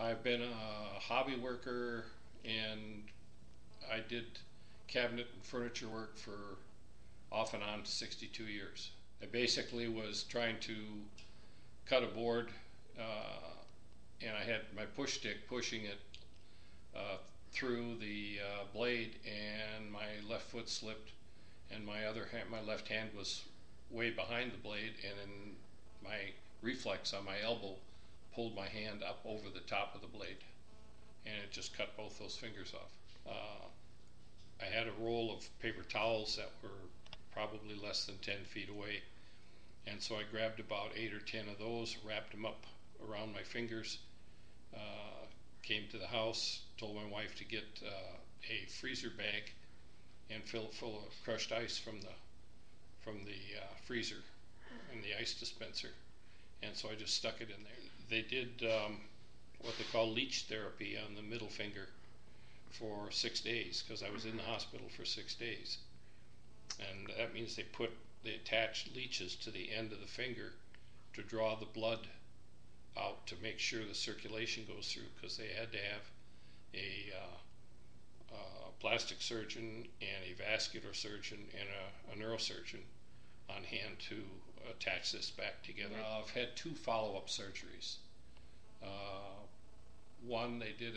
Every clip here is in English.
I've been a hobby worker, and I did cabinet and furniture work for off and on 62 years. I basically was trying to cut a board, and I had my push stick pushing it through the blade, and my left foot slipped, and my left hand was way behind the blade, and then my reflex on my elbow pulled my hand up over the top of the blade, and it just cut both those fingers off. I had a roll of paper towels that were probably less than 10 feet away, and so I grabbed about 8 or 10 of those, wrapped them up around my fingers, came to the house, told my wife to get a freezer bag and fill it full of crushed ice from the freezer and the ice dispenser, and so I just stuck it in there. They did what they call leech therapy on the middle finger for 6 days, because I was in the hospital for 6 days, and that means they attach leeches to the end of the finger to draw the blood out to make sure the circulation goes through, because they had to have a plastic surgeon and a vascular surgeon and a neurosurgeon on hand to attach this back together. I've had 2 follow-up surgeries. One, they did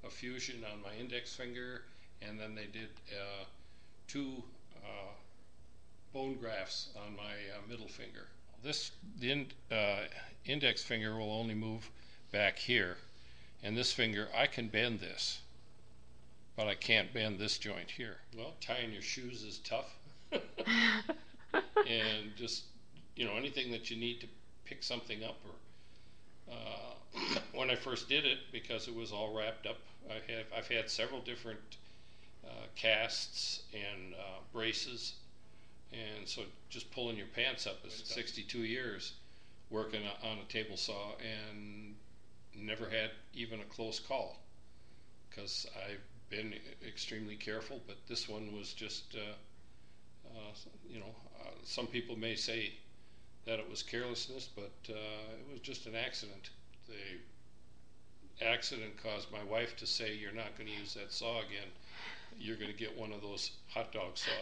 a fusion on my index finger, and then they did 2 bone grafts on my middle finger. The index finger will only move back here, and this finger, I can bend this, but I can't bend this joint here. Well, tying your shoes is tough. And just, anything that you need to pick something up, or when I first did it, because it was all wrapped up, I've had several different casts and braces, and so just pulling your pants up is 62 years working on a table saw, and never had even a close call, because I've been extremely careful. But this one was just some people may say that it was carelessness, but it was just an accident. The accident caused my wife to say, "You're not going to use that saw again. You're going to get one of those hot dog saws."